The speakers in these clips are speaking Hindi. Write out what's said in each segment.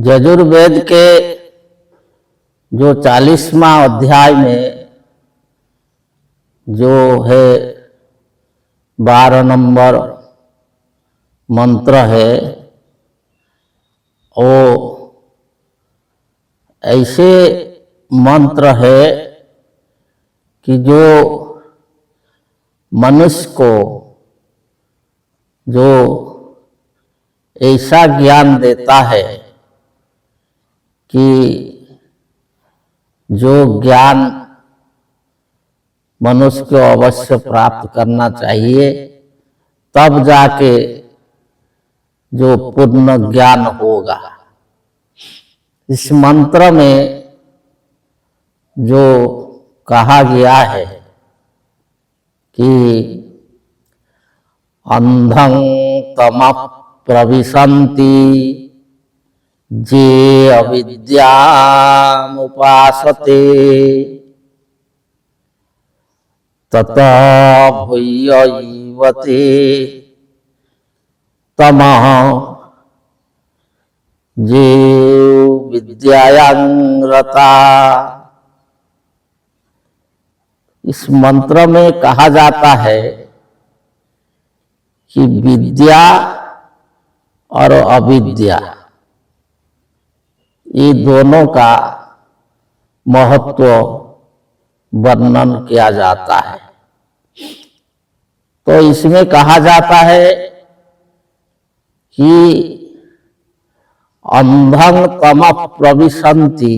यजुर्वेद के जो 40वां अध्याय में जो है 12 नंबर मंत्र है, वो ऐसे मंत्र है कि जो मनुष्य को जो ऐसा ज्ञान देता है कि जो ज्ञान मनुष्य को अवश्य प्राप्त करना चाहिए, तब जाके जो पूर्ण ज्ञान होगा। इस मंत्र में जो कहा गया है कि अंधं तमः प्रविशन्ति जे अविद्यामुपासते ततः भूयैवते तमः जे विद्यायां रता। इस मंत्र में कहा जाता है कि विद्या और अविद्या, ये दोनों का महत्व वर्णन किया जाता है। तो इसमें कहा जाता है कि अंधं तमः प्रविशन्ति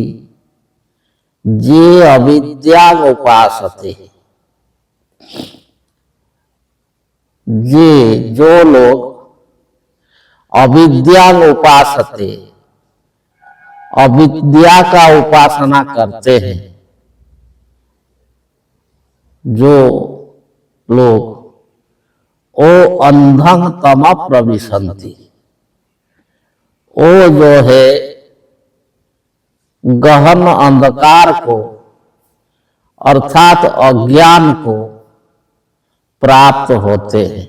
जे अविद्या उपासते। जो लोग अविद्या उपासते, अविद्या का उपासना करते हैं, जो लोग ओ अंधं तमः प्रविशन्ति, वो जो है गहन अंधकार को अर्थात अज्ञान को प्राप्त होते हैं।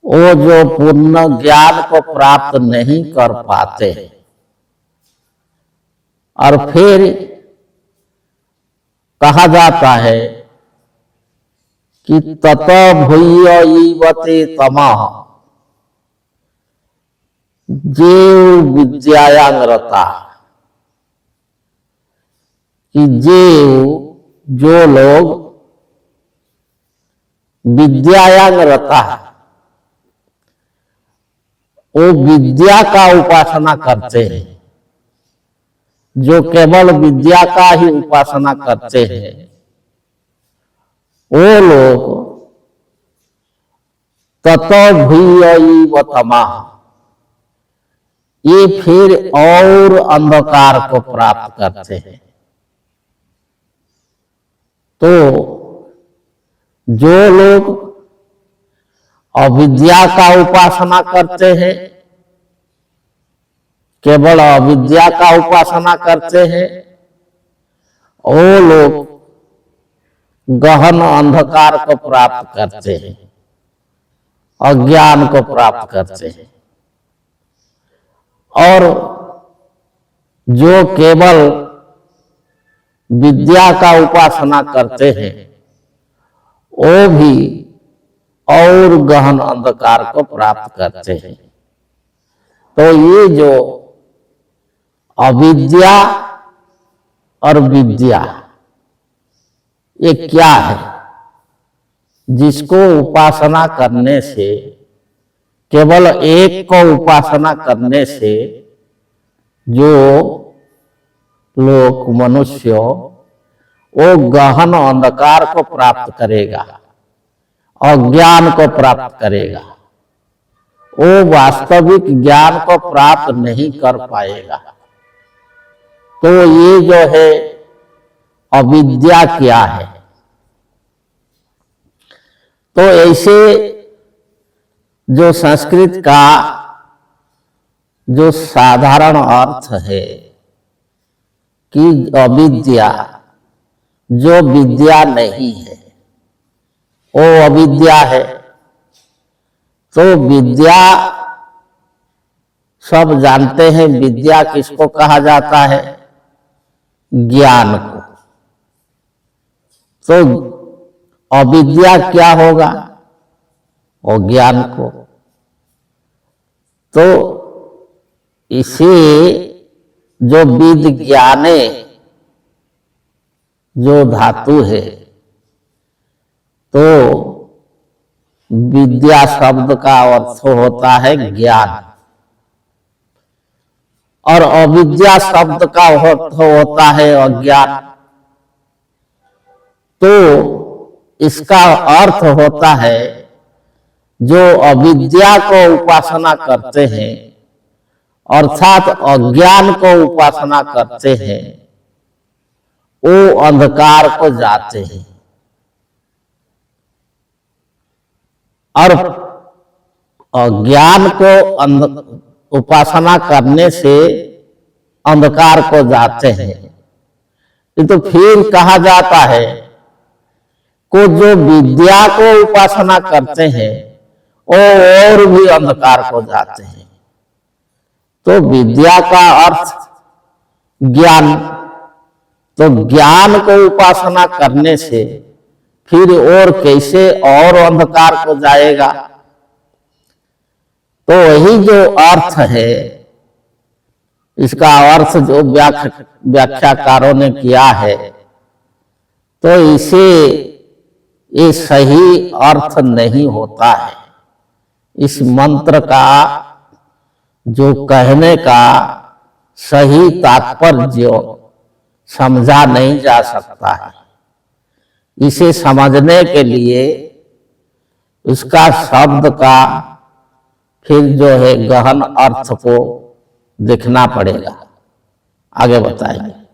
वो जो पूर्ण ज्ञान को प्राप्त नहीं कर पाते हैं। और फिर कहा जाता है कि ततः भूयैवते तमः जे विद्यायां रता, कि जो लोग विद्यायां रता, वो विद्या का उपासना करते हैं, जो केवल विद्या का ही उपासना करते हैं, वो लोग ततः भूयैव तमः, ये फिर और अंधकार को प्राप्त करते हैं। तो जो लोग अविद्या का उपासना करते हैं, केवल अविद्या का उपासना करते हैं, वो लोग गहन अंधकार को प्राप्त करते हैं, अज्ञान को प्राप्त करते हैं। और जो केवल विद्या का उपासना करते हैं, वो भी और गहन अंधकार को प्राप्त करते हैं। तो ये जो अविद्या और विद्या, ये क्या है? जिसको उपासना करने से, केवल एक को उपासना करने से जो लोक मनुष्य वो गहन अंधकार को प्राप्त करेगा, अज्ञान को प्राप्त करेगा, वो वास्तविक ज्ञान को प्राप्त नहीं कर पाएगा। तो ये जो है अविद्या क्या है? तो ऐसे जो संस्कृत का जो साधारण अर्थ है कि अविद्या, जो विद्या नहीं है वो अविद्या है। तो विद्या सब जानते हैं, विद्या किसको कहा जाता है? ज्ञान को। तो अविद्या क्या होगा? वो ज्ञान को। तो इसे जो विद ज्ञाने जो धातु है, तो विद्या शब्द का अर्थ होता है ज्ञान, और अविद्या शब्द का अर्थ होता है अज्ञान। तो इसका अर्थ होता है जो अविद्या को उपासना करते हैं, अर्थात अज्ञान को उपासना करते हैं, वो अंधकार को जाते हैं। और अज्ञान को उपासना करने से अंधकार को जाते हैं। तो फिर कहा जाता है को जो विद्या को उपासना करते हैं वो और भी अंधकार को जाते हैं। तो विद्या का अर्थ ज्ञान, तो ज्ञान को उपासना करने से फिर और कैसे और अंधकार को जाएगा? तो वही जो अर्थ है, इसका अर्थ जो व्याख्याकारों ने किया है, तो इसे ये सही अर्थ नहीं होता है। इस मंत्र का जो कहने का सही तात्पर्य समझा नहीं जा सकता है। इसे समझने के लिए उसका शब्द का फिर जो है गहन अर्थ को देखना पड़ेगा। आगे बताएंगे।